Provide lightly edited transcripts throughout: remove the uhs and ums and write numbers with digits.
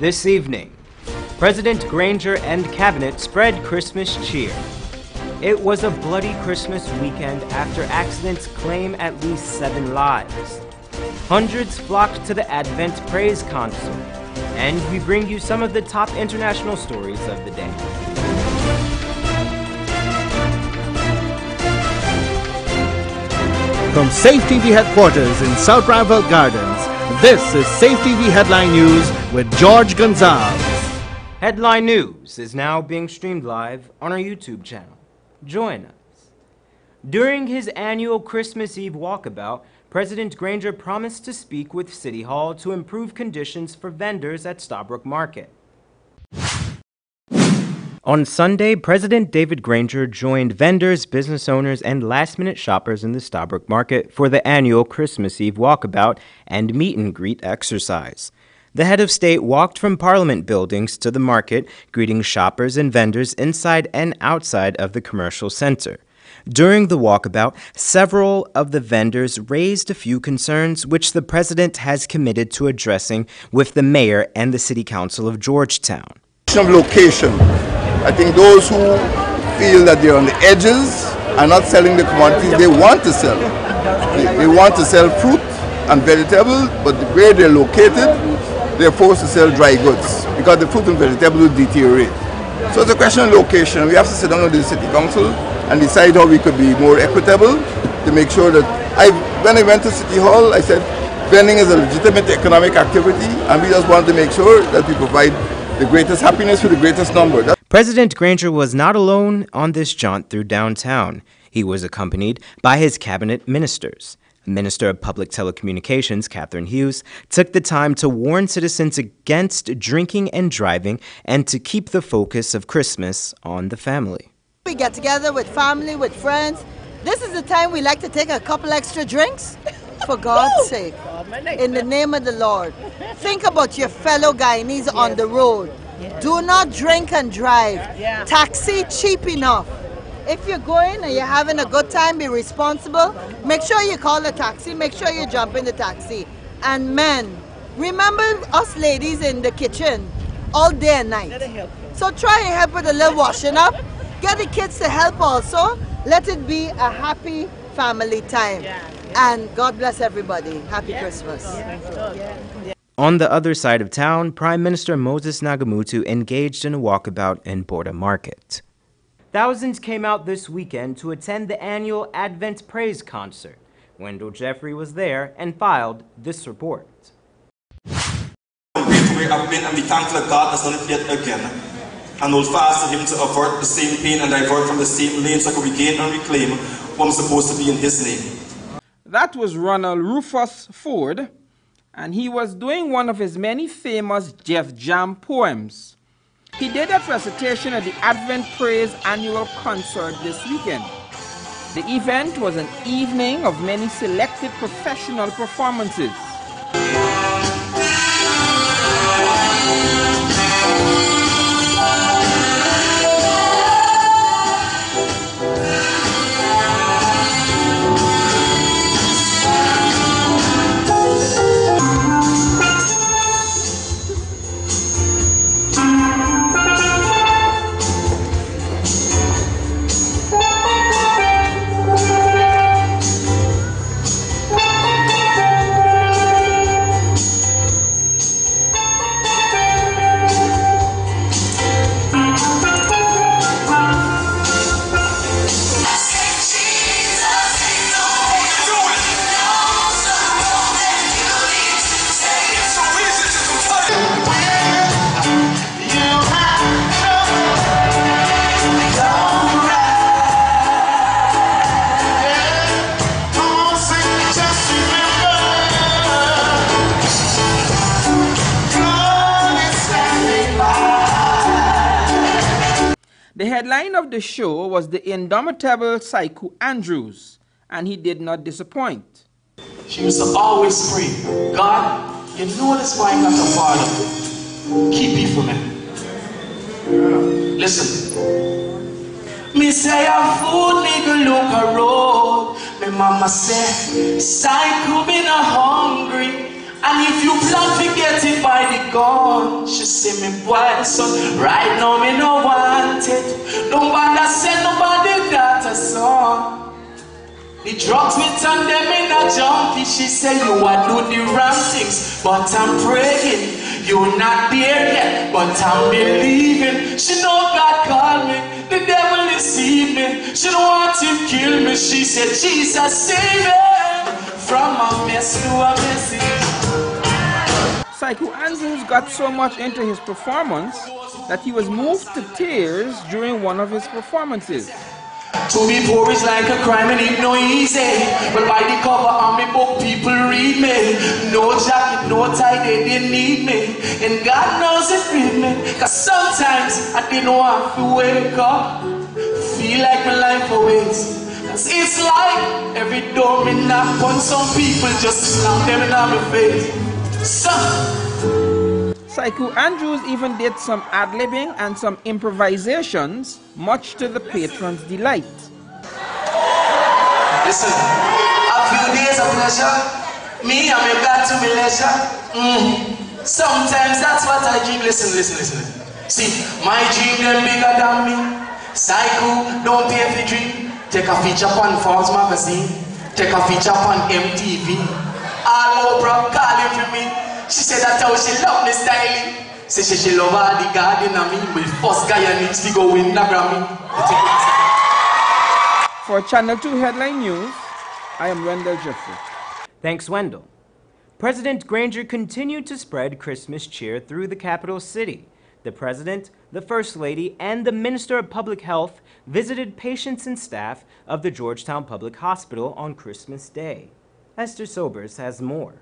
This evening, President Granger and Cabinet spread Christmas cheer. It was a bloody Christmas weekend after accidents claim at least 7 lives. Hundreds flocked to the Advent Praise Concert, and we bring you some of the top international stories of the day. From Safe TV headquarters in South Rival Gardens, this is Safe TV Headline News with George Gonzalez. Headline News is now being streamed live on our YouTube channel. Join us. During his annual Christmas Eve walkabout, President Granger promised to speak with City Hall to improve conditions for vendors at Starbrook Market. On Sunday, President David Granger joined vendors, business owners, and last-minute shoppers in the Starbrook Market for the annual Christmas Eve walkabout and meet-and-greet exercise. The head of state walked from Parliament buildings to the market, greeting shoppers and vendors inside and outside of the commercial center. During the walkabout, several of the vendors raised a few concerns which the president has committed to addressing with the mayor and the city council of Georgetown. Of location. I think those who feel that they're on the edges are not selling the commodities they want to sell. They want to sell fruit and vegetables, but where they're located, they're forced to sell dry goods because the fruit and vegetables will deteriorate. So it's a question of location. We have to sit down with the city council and decide how we could be more equitable to make sure that when I went to City Hall, I said vending is a legitimate economic activity and we just want to make sure that we provide the greatest happiness for the greatest number. President Granger was not alone on this jaunt through downtown. He was accompanied by his cabinet ministers. Minister of Public Telecommunications, Catherine Hughes, took the time to warn citizens against drinking and driving and to keep the focus of Christmas on the family. We get together with family, with friends. This is the time we like to take a couple extra drinks. For God's sake, in the name of the Lord, think about your fellow Guyanese on the road. Do not drink and drive. Taxi cheap enough. If you're going and you're having a good time, be responsible. Make sure you call a taxi. Make sure you jump in the taxi. And men, remember us ladies in the kitchen all day and night. So try and help with a little washing up. Get the kids to help also. Let it be a happy family time. And God bless everybody. Happy Christmas. On the other side of town, Prime Minister Moses Nagamutu engaged in a walkabout in Border Market. Thousands came out this weekend to attend the annual Advent Praise Concert. Wendell Jeffrey was there and filed this report. I've been and be thankful that God has done it yet again. And hold fast to Him to avert the same pain and divert from the same lane so I can regain and reclaim what I'm supposed to be in His name. That was Ronald Rufus Ford, and he was doing one of his many famous Jeff Jam poems. He did that recitation at the Advent Praise annual concert this weekend. The event was an evening of many selected professional performances. The headline of the show was the indomitable Saiku Andrews, and he did not disappoint. She used to always pray, God, you know this why I got a father. Keep it for me. Listen. Me say a food nigga look a road. Me mama say, Saiku me not hungry. And if you plan to get it by the gun, she say me boy son, right now me no want it. Nobody send nobody that a son. The drugs we turn them in a junkie. She say you are do the wrong things, but I'm praying. You're not there yet, but I'm believing. She know God called me, the devil deceived me. She don't want to kill me. She said Jesus save me from a mess to a message. Psycho Andrews got so much into his performance that he was moved to tears during one of his performances. To be poor is like a crime and it no easy. But by the cover of my book, people read me. No jacket, no tie, they didn't need me. And God knows it with me. Cause sometimes I didn't want to wake up. Feel like my life awaits. Cause it's like every door me knock on, some people just slam them in my face. Psycho Andrews even did some ad-libbing and some improvisations, much to the patrons' delight. Listen, a few days of pleasure, me I'm back to my leisure. Sometimes that's what I dream. Listen. See, my dream them bigger than me. Psycho, don't pay for dream. Take a feature on Forbes magazine. Take a feature on MTV. All Oprah calling for me. She said that's how she love me styling. Say she love all the garden and me. But the first Guyanese to go win the Grammy. For Channel 2 Headline News, I am Wendell Jeffrey. Thanks, Wendell. President Granger continued to spread Christmas cheer through the capital city. The President, the First Lady, and the Minister of Public Health visited patients and staff of the Georgetown Public Hospital on Christmas Day. Esther Sobers has more.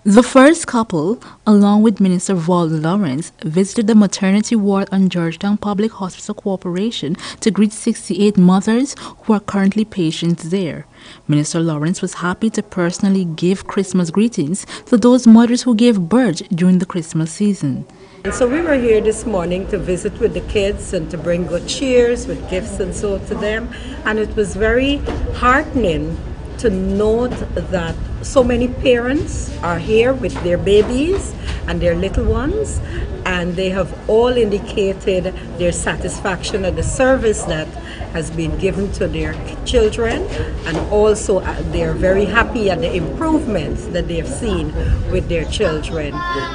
The first couple, along with Minister Val Lawrence, visited the maternity ward on Georgetown Public Hospital Corporation to greet 68 mothers who are currently patients there. Minister Lawrence was happy to personally give Christmas greetings to those mothers who gave birth during the Christmas season. And so we were here this morning to visit with the kids and to bring good cheers with gifts and so to them. And it was very heartening to note that so many parents are here with their babies and their little ones, and they have all indicated their satisfaction at the service that has been given to their children, and also they're very happy at the improvements that they have seen with their children.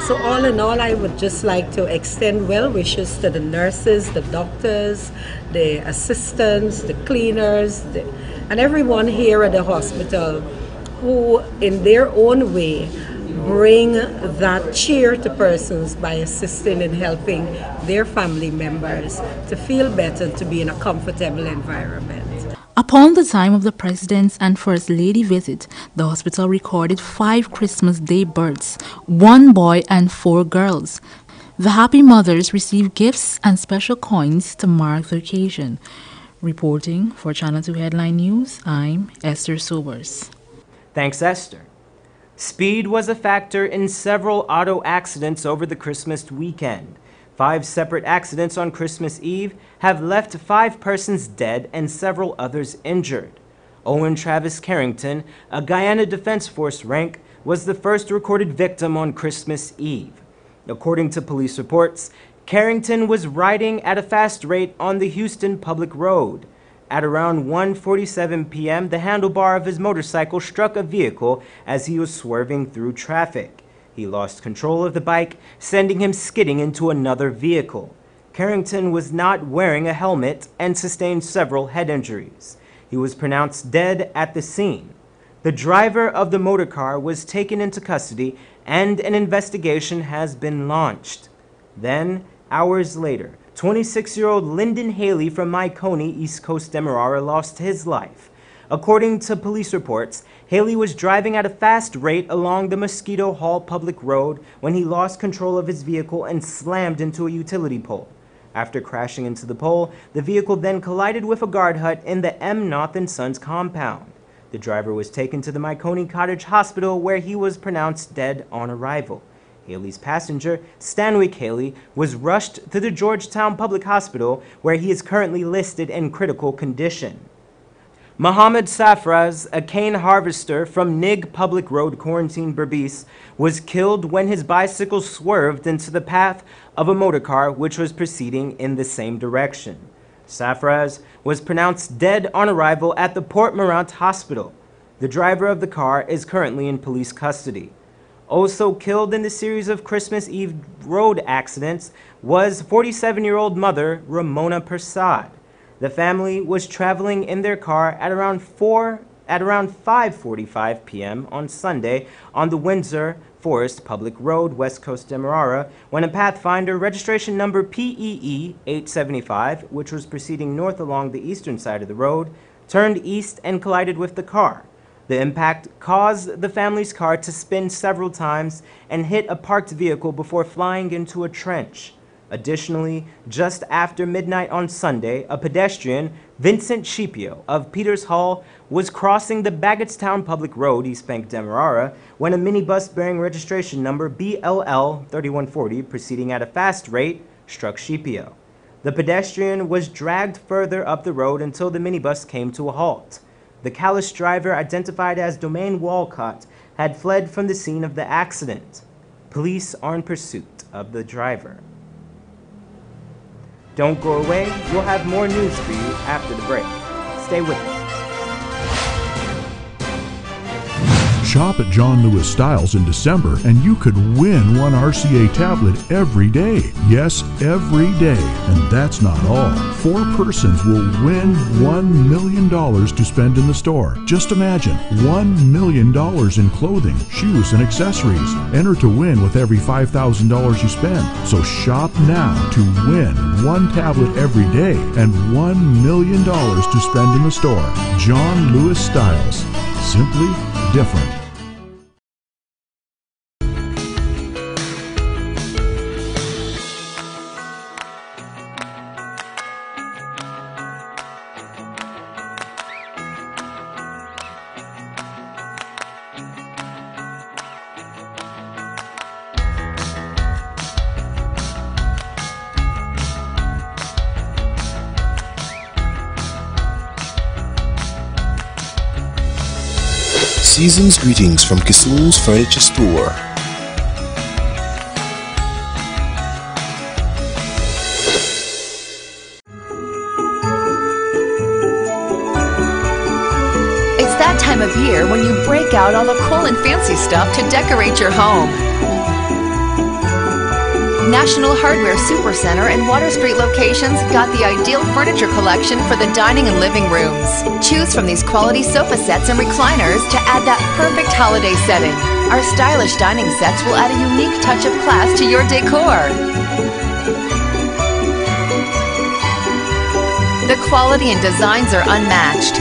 So all in all, I would just like to extend well wishes to the nurses, the doctors, the assistants, the cleaners, and everyone here at the hospital who in their own way bring that cheer to persons by assisting and helping their family members to feel better, to be in a comfortable environment. Upon the time of the President's and First Lady visit, the hospital recorded 5 Christmas Day births, 1 boy and 4 girls. The happy mothers received gifts and special coins to mark the occasion. Reporting for Channel 2 Headline News, I'm Esther Sobers. Thanks, Esther. Speed was a factor in several auto accidents over the Christmas weekend. 5 separate accidents on Christmas Eve have left 5 persons dead and several others injured. Owen Travis Carrington, a Guyana Defense Force rank, was the first recorded victim on Christmas Eve. According to police reports, Carrington was riding at a fast rate on the Houston Public Road. At around 1:47 p.m., the handlebar of his motorcycle struck a vehicle as he was swerving through traffic. He lost control of the bike, sending him skidding into another vehicle. Carrington was not wearing a helmet and sustained several head injuries. He was pronounced dead at the scene. The driver of the motor car was taken into custody and an investigation has been launched. Then, hours later, 26-year-old Lyndon Haley from Mycone, East Coast Demerara, lost his life. According to police reports, Haley was driving at a fast rate along the Mosquito Hall Public Road when he lost control of his vehicle and slammed into a utility pole. After crashing into the pole, the vehicle then collided with a guard hut in the M. Noth & Sons compound. The driver was taken to the Mycone Cottage Hospital where he was pronounced dead on arrival. Haley's passenger, Stanwyck Haley, was rushed to the Georgetown Public Hospital where he is currently listed in critical condition. Mohammed Safraz, a cane harvester from Nig Public Road, Quarantine, Berbice, was killed when his bicycle swerved into the path of a motorcar which was proceeding in the same direction. Safraz was pronounced dead on arrival at the Port Morant Hospital. The driver of the car is currently in police custody. Also killed in the series of Christmas Eve road accidents was 47-year-old mother Ramona Persad. The family was traveling in their car at around 5:45 p.m. on Sunday on the Windsor Forest Public Road, West Coast Demerara, when a Pathfinder registration number PEE 875, which was proceeding north along the eastern side of the road, turned east and collided with the car. The impact caused the family's car to spin several times and hit a parked vehicle before flying into a trench. Additionally, just after midnight on Sunday, a pedestrian, Vincent Shipio of Peters Hall, was crossing the Baggettstown Public Road, East Bank, Demerara, when a minibus bearing registration number BLL 3140, proceeding at a fast rate, struck Shipio. The pedestrian was dragged further up the road until the minibus came to a halt. The callous driver, identified as Domain Walcott, had fled from the scene of the accident. Police are in pursuit of the driver. Don't go away, we'll have more news for you after the break. Stay with us. Shop at John Lewis Styles in December and you could win one RCA tablet every day. Yes, every day. And that's not all. 4 persons will win $1 million to spend in the store. Just imagine, $1 million in clothing, shoes, and accessories. Enter to win with every $5,000 you spend. So shop now to win 1 tablet every day and $1 million to spend in the store. John Lewis Styles. Simply different. Season's greetings from Kisoon's Furniture Store. It's that time of year when you break out all the cool and fancy stuff to decorate your home. National Hardware Supercenter and Water Street locations got the ideal furniture collection for the dining and living rooms. Choose from these quality sofa sets and recliners to add that perfect holiday setting. Our stylish dining sets will add a unique touch of class to your decor. The quality and designs are unmatched.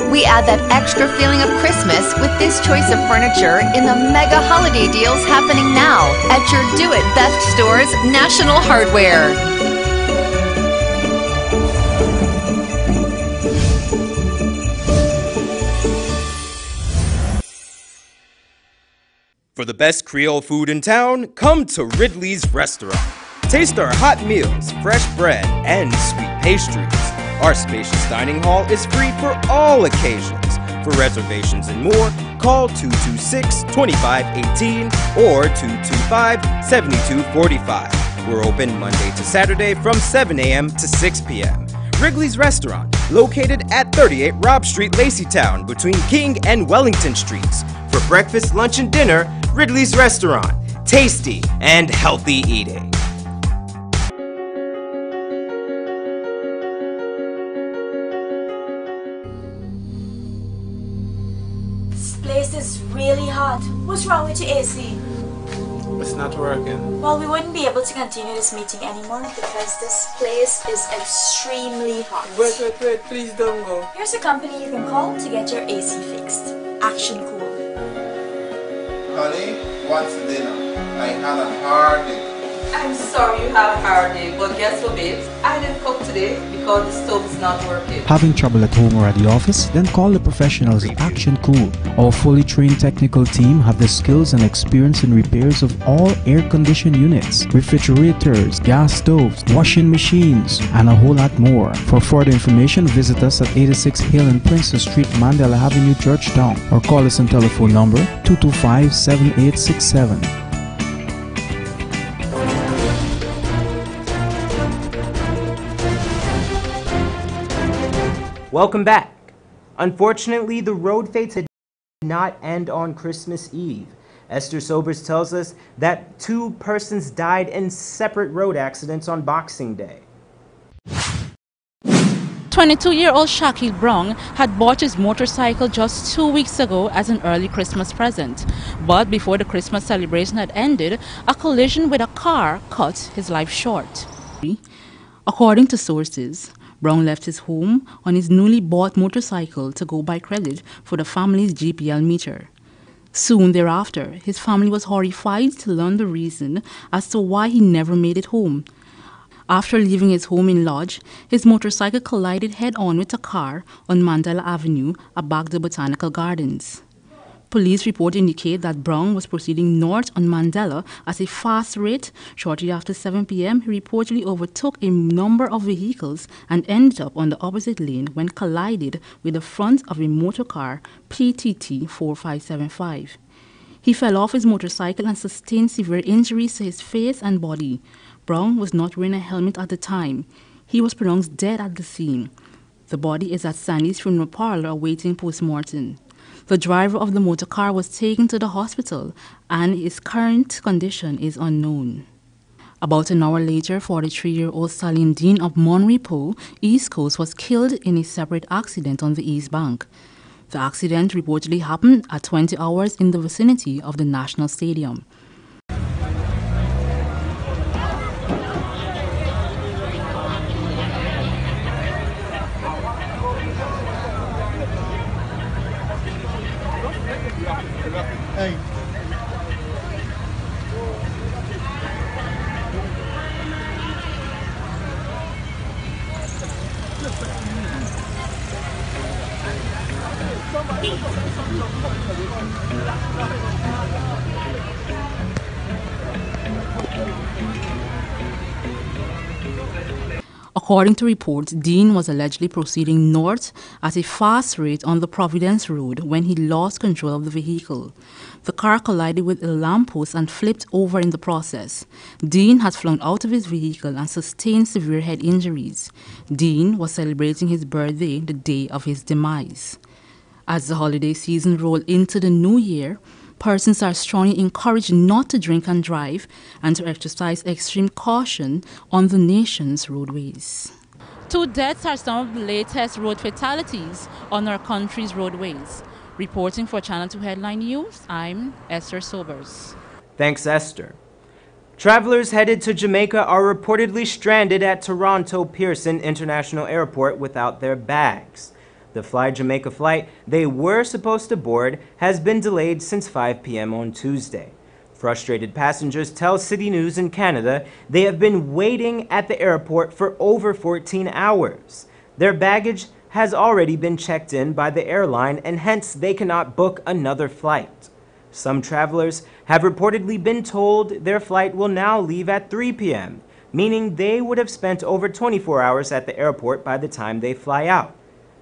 We add that extra feeling of Christmas with this choice of furniture in the mega holiday deals happening now at your do-it-best stores, National Hardware. For the best Creole food in town, come to Ridley's Restaurant. Taste our hot meals, fresh bread, and sweet pastries. Our spacious dining hall is free for all occasions. For reservations and more, call 226-2518 or 225-7245. We're open Monday to Saturday from 7 a.m. to 6 p.m. Wrigley's Restaurant, located at 38 Robb Street, Laceytown, between King and Wellington Streets. For breakfast, lunch, and dinner, Ridley's Restaurant. Tasty and healthy eating. This place is really hot. What's wrong with your AC? It's not working. Well, we wouldn't be able to continue this meeting anymore because this place is extremely hot. Wait, please don't go. Here's a company you can call to get your AC fixed. Action Cool. Honey, what's for dinner? I had a hard day. I'm sorry you have a hard day, but guess what, babes? I didn't cook today because the stove is not working. Having trouble at home or at the office? Then call the professionals at Action Cool. Our fully trained technical team have the skills and experience in repairs of all air-conditioned units, refrigerators, gas stoves, washing machines, and a whole lot more. For further information, visit us at 86 Hill and Princess Street, Mandela Avenue, Georgetown, or call us on telephone number 225-7867. Welcome back. Unfortunately, the road fates did not end on Christmas Eve. Esther Sobers tells us that 2 persons died in separate road accidents on Boxing Day. 22-year-old Shaquille Brown had bought his motorcycle just 2 weeks ago as an early Christmas present. But before the Christmas celebration had ended, a collision with a car cut his life short. According to sources, Brown left his home on his newly bought motorcycle to go buy credit for the family's GPL meter. Soon thereafter, his family was horrified to learn the reason as to why he never made it home. After leaving his home in Lodge, his motorcycle collided head-on with a car on Mandela Avenue aback the Botanical Gardens. Police reports indicate that Brown was proceeding north on Mandela at a fast rate. Shortly after 7 p.m., he reportedly overtook a number of vehicles and ended up on the opposite lane when collided with the front of a motor car PTT 4575. He fell off his motorcycle and sustained severe injuries to his face and body. Brown was not wearing a helmet at the time. He was pronounced dead at the scene. The body is at Sandy's funeral parlor awaiting post-mortem. The driver of the motor car was taken to the hospital and his current condition is unknown. About an hour later, 43-year-old Salim Dean of Monrepo, East Coast, was killed in a separate accident on the East Bank. The accident reportedly happened at 20 hours in the vicinity of the National Stadium. According to reports, Dean was allegedly proceeding north at a fast rate on the Providence Road when he lost control of the vehicle. The car collided with a lamppost and flipped over in the process. Dean had flown out of his vehicle and sustained severe head injuries. Dean was celebrating his birthday the day of his demise. As the holiday season rolled into the new year, persons are strongly encouraged not to drink and drive and to exercise extreme caution on the nation's roadways. 2 deaths are some of the latest road fatalities on our country's roadways. Reporting for Channel 2 Headline News, I'm Esther Sobers. Thanks, Esther. Travelers headed to Jamaica are reportedly stranded at Toronto Pearson International Airport without their bags. The Fly Jamaica flight they were supposed to board has been delayed since 5 p.m. on Tuesday. Frustrated passengers tell City News in Canada they have been waiting at the airport for over 14 hours. Their baggage has already been checked in by the airline and hence they cannot book another flight. Some travelers have reportedly been told their flight will now leave at 3 p.m., meaning they would have spent over 24 hours at the airport by the time they fly out.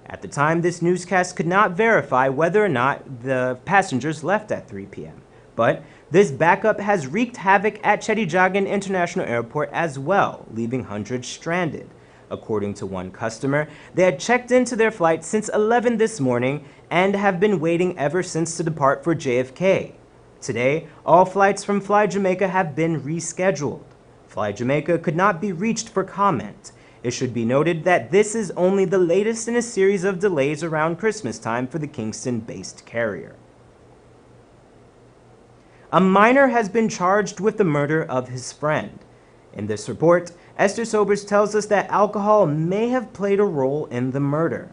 At the time, this newscast could not verify whether or not the passengers left at 3 p.m. But this backup has wreaked havoc at Chedijagan International Airport as well, leaving hundreds stranded. According to one customer, they had checked into their flight since 11 this morning and have been waiting ever since to depart for JFK. Today, all flights from Fly Jamaica have been rescheduled. Fly Jamaica could not be reached for comment. It should be noted that this is only the latest in a series of delays around Christmas time for the Kingston-based carrier. A minor has been charged with the murder of his friend. In this report, Esther Sobers tells us that alcohol may have played a role in the murder.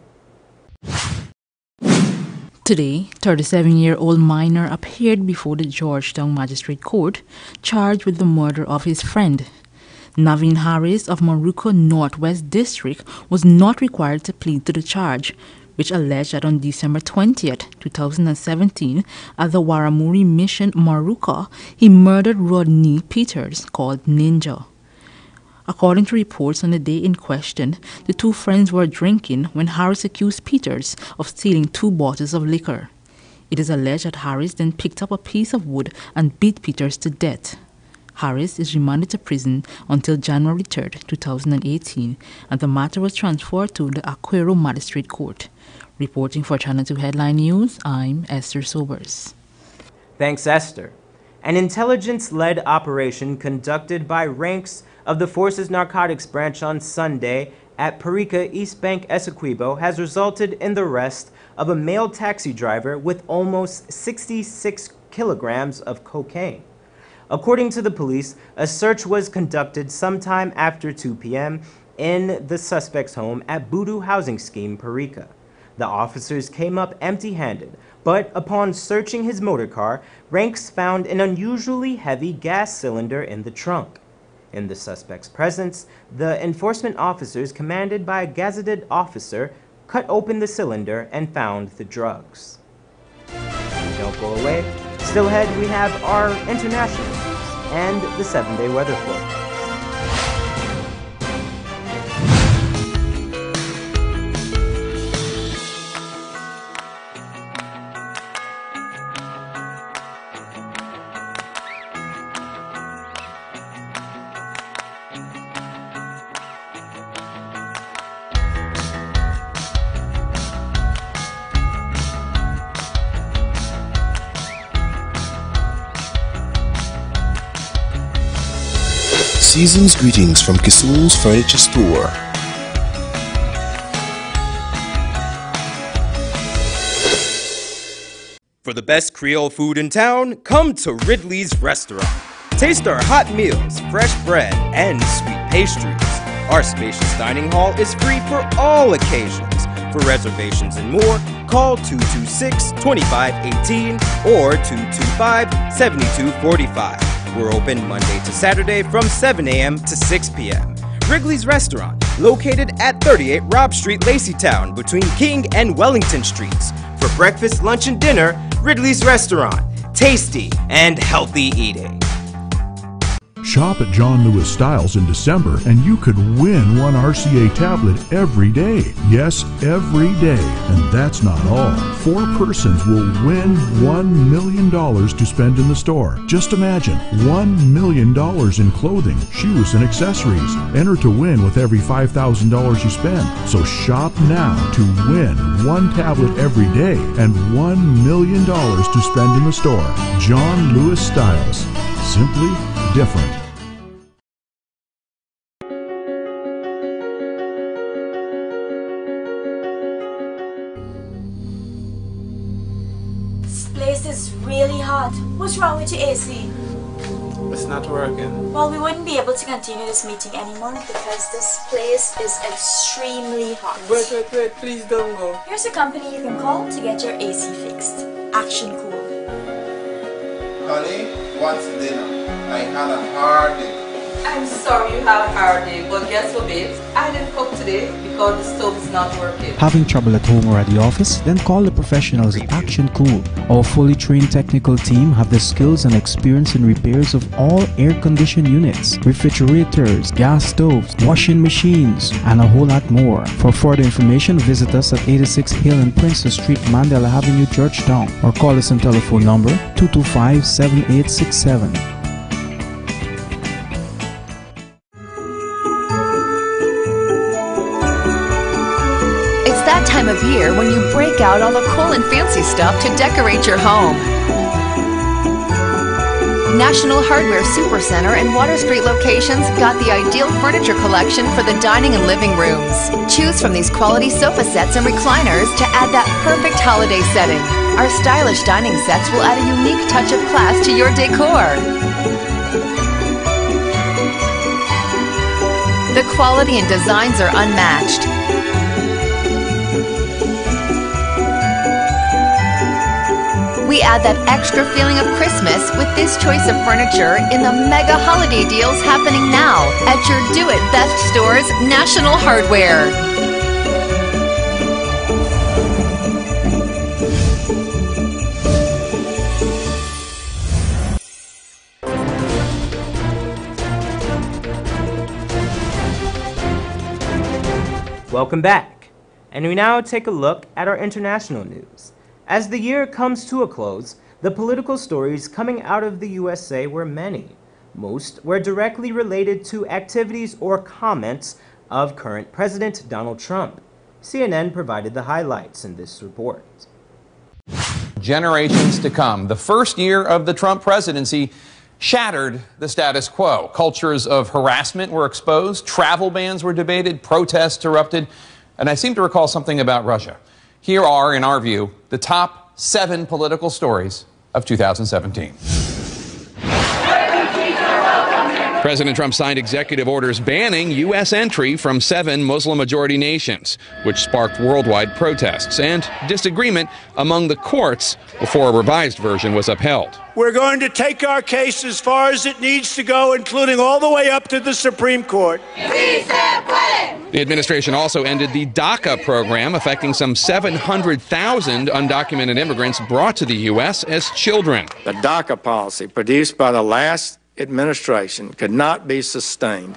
Today, 37-year-old minor appeared before the Georgetown Magistrate Court, charged with the murder of his friend. Naveen Harris of Maruka Northwest District was not required to plead to the charge, which alleged that on December 20th, 2017, at the Waramuri Mission Maruka, he murdered Rodney Peters, called Ninja. According to reports on the day in question, the two friends were drinking when Harris accused Peters of stealing 2 bottles of liquor. It is alleged that Harris then picked up a piece of wood and beat Peters to death. Harris is remanded to prison until January 3, 2018, and the matter was transferred to the Aquero Magistrate Court. Reporting for Channel 2 Headline News, I'm Esther Sobers. Thanks, Esther. An intelligence-led operation conducted by ranks of the Force's Narcotics Branch on Sunday at Parika, East Bank, Essequibo has resulted in the arrest of a male taxi driver with almost 66 kilograms of cocaine. According to the police, a search was conducted sometime after 2 p.m. in the suspect's home at Budu Housing Scheme, Parika. The officers came up empty-handed, but upon searching his motor car, ranks found an unusually heavy gas cylinder in the trunk. In the suspect's presence, the enforcement officers, commanded by a gazetted officer, cut open the cylinder and found the drugs. Don't go away. Still ahead, we have our international news and the 7-day weather forecast. Season's greetings from Kisul's Furniture Store. For the best Creole food in town, come to Ridley's Restaurant. Taste our hot meals, fresh bread, and sweet pastries. Our spacious dining hall is free for all occasions. For reservations and more, call 226-2518 or 225-7245. We're open Monday to Saturday from 7 a.m. to 6 p.m. Wrigley's Restaurant, located at 38 Robb Street, Laceytown, between King and Wellington Streets. For breakfast, lunch, and dinner, Ridley's Restaurant. Tasty and healthy eating. Shop at John Lewis Styles in December and you could win one RCA tablet every day. Yes, every day. And that's not all. 4 persons will win $1 million to spend in the store. Just imagine, $1 million in clothing, shoes, and accessories. Enter to win with every $5,000 you spend. So shop now to win 1 tablet every day and $1 million to spend in the store. John Lewis Styles. Simply different. This place is really hot. What's wrong with your AC? It's not working. Well, we wouldn't be able to continue this meeting anymore because this place is extremely hot. Wait, please don't go. Here's a company you can call to get your AC fixed. Action Cool. Honey, what's dinner? I had a hard day. I'm sorry you had a hard day, but guess what, babes? I didn't cook today because the stove is not working. Having trouble at home or at the office? Then call the professionals at Action Cool. Our fully trained technical team have the skills and experience in repairs of all air-conditioned units, refrigerators, gas stoves, washing machines, and a whole lot more. For further information, visit us at 86 Hill and Princess Street, Mandela Avenue, Georgetown, or call us on telephone number 225-7867. That time of year when you break out all the cool and fancy stuff to decorate your home. National Hardware Supercenter and Water Street locations got the ideal furniture collection for the dining and living rooms. Choose from these quality sofa sets and recliners to add that perfect holiday setting. Our stylish dining sets will add a unique touch of class to your decor. The quality and designs are unmatched. We add that extra feeling of Christmas with this choice of furniture in the mega holiday deals happening now at your Do It Best store's National Hardware. Welcome back, and we now take a look at our international news. As the year comes to a close, the political stories coming out of the USA were many. Most were directly related to activities or comments of current President Donald Trump. CNN provided the highlights in this report. Generations to come. The first year of the Trump presidency shattered the status quo. Cultures of harassment were exposed, travel bans were debated, protests erupted, and I seem to recall something about Russia. Here are, in our view, the top 7 political stories of 2017. President Trump signed executive orders banning U.S. entry from 7 Muslim-majority nations, which sparked worldwide protests and disagreement among the courts before a revised version was upheld. We're going to take our case as far as it needs to go, including all the way up to the Supreme Court. The administration also ended the DACA program, affecting some 700,000 undocumented immigrants brought to the U.S. as children. The DACA policy produced by the last administration could not be sustained.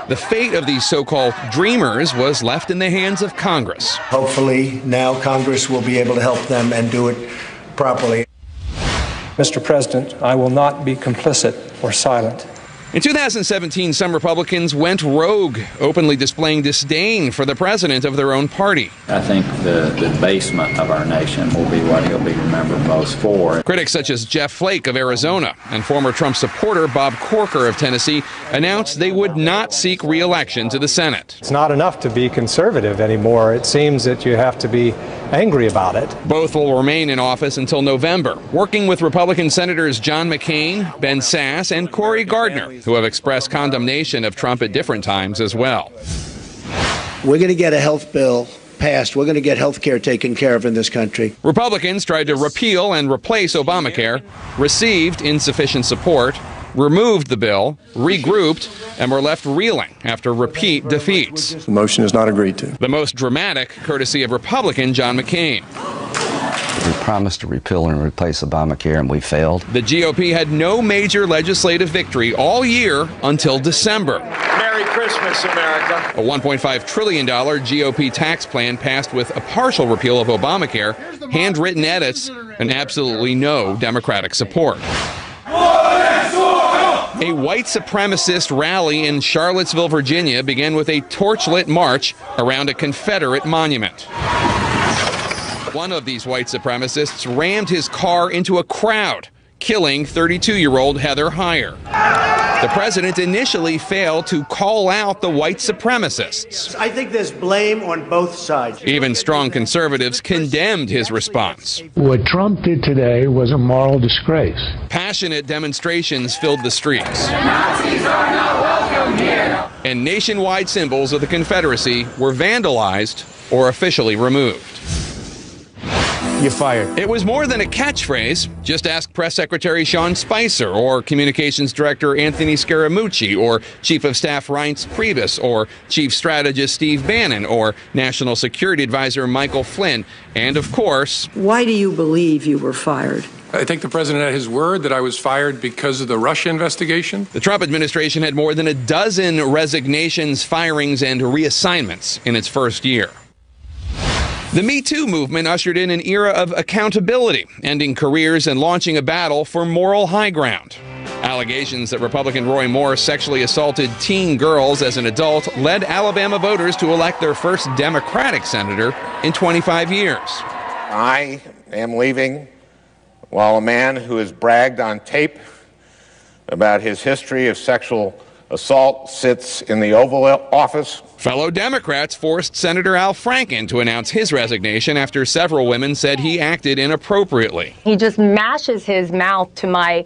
The fate of these so-called dreamers was left in the hands of Congress. Hopefully now Congress will be able to help them and do it properly. Mr. President, I will not be complicit or silent. In 2017, some Republicans went rogue, openly displaying disdain for the president of their own party. I think the debasement of our nation will be what he'll be remembered most for. Critics such as Jeff Flake of Arizona and former Trump supporter Bob Corker of Tennessee announced they would not seek re-election to the Senate. It's not enough to be conservative anymore. It seems that you have to be angry about it. Both will remain in office until November, working with Republican Senators John McCain, Ben Sasse, and Cory Gardner, who have expressed condemnation of Trump at different times as well. We're going to get a health bill passed. We're going to get health care taken care of in this country. Republicans tried to repeal and replace Obamacare, received insufficient support, removed the bill, regrouped, and were left reeling after repeat defeats. The motion is not agreed to. The most dramatic, courtesy of Republican John McCain. We promised to repeal and replace Obamacare, and we failed. The GOP had no major legislative victory all year until December. Merry Christmas, America. A $1.5 trillion GOP tax plan passed with a partial repeal of Obamacare, handwritten edits, and absolutely no Democratic support. A white supremacist rally in Charlottesville, Virginia began with a torchlit march around a Confederate monument. One of these white supremacists rammed his car into a crowd, killing 32-year-old Heather Heyer. The president initially failed to call out the white supremacists. I think there's blame on both sides. Even strong conservatives condemned his response. What Trump did today was a moral disgrace. Passionate demonstrations filled the streets. Nazis are not welcome here. And nationwide symbols of the Confederacy were vandalized or officially removed. You're fired. It was more than a catchphrase. Just ask Press Secretary Sean Spicer, or Communications Director Anthony Scaramucci, or Chief of Staff Reince Priebus, or Chief Strategist Steve Bannon, or National Security Advisor Michael Flynn, and of course... Why do you believe you were fired? I take the president at his word that I was fired because of the Russia investigation. The Trump administration had more than a dozen resignations, firings, and reassignments in its first year. The Me Too movement ushered in an era of accountability, ending careers and launching a battle for moral high ground. Allegations that Republican Roy Moore sexually assaulted teen girls as an adult led Alabama voters to elect their first Democratic senator in 25 years. I am leaving while a man who has bragged on tape about his history of sexual assault sits in the Oval Office. Fellow Democrats forced Senator Al Franken to announce his resignation after several women said he acted inappropriately. He just mashes his mouth to my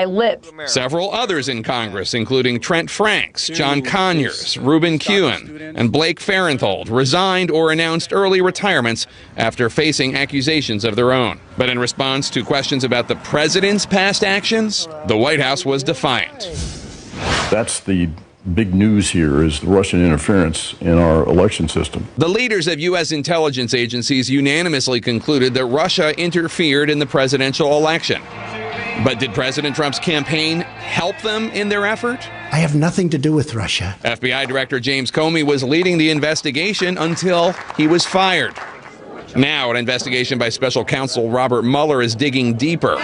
lips. Several others in Congress, including Trent Franks, John Conyers, Reuben Kuhn, and Blake Farenthold, resigned or announced early retirements after facing accusations of their own. But in response to questions about the president's past actions, the White House was defiant. That's the big news here, is the Russian interference in our election system. The leaders of U.S. intelligence agencies unanimously concluded that Russia interfered in the presidential election. But did President Trump's campaign help them in their effort? I have nothing to do with Russia. FBI Director James Comey was leading the investigation until he was fired. Now, an investigation by special counsel Robert Mueller is digging deeper.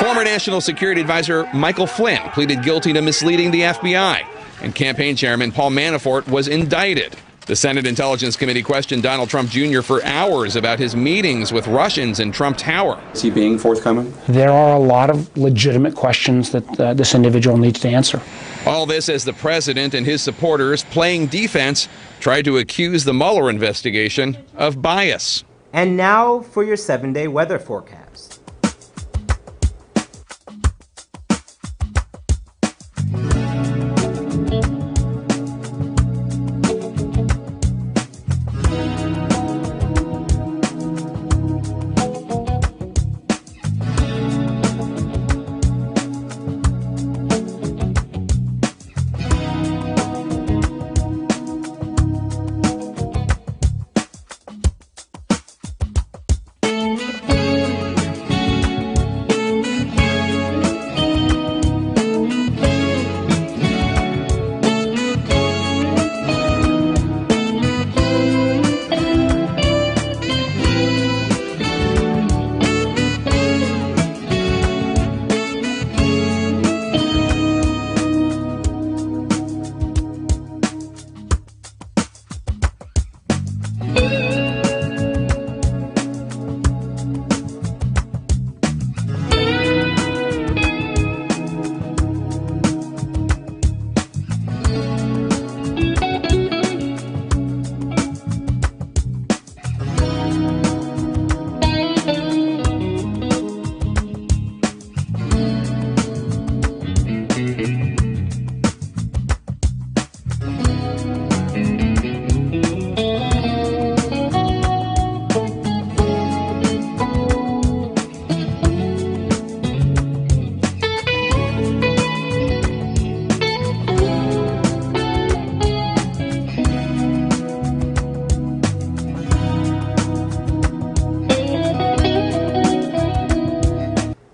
Former National Security Advisor Michael Flynn pleaded guilty to misleading the FBI, and campaign chairman Paul Manafort was indicted. The Senate Intelligence Committee questioned Donald Trump Jr. for hours about his meetings with Russians in Trump Tower. Is he being forthcoming? There are a lot of legitimate questions that this individual needs to answer. All this as the president and his supporters, playing defense, tried to accuse the Mueller investigation of bias. And now for your 7-day weather forecast.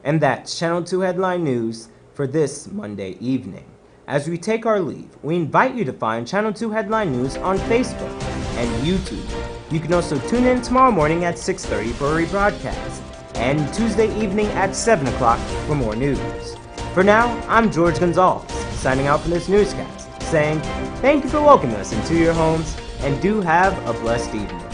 And that's Channel 2 Headline News for this Monday evening. As we take our leave, we invite you to find Channel 2 Headline News on Facebook and YouTube. You can also tune in tomorrow morning at 6:30 for a rebroadcast, and Tuesday evening at 7 o'clock for more news. For now, I'm George Gonzalez, signing out from this newscast, saying thank you for welcoming us into your homes, and do have a blessed evening.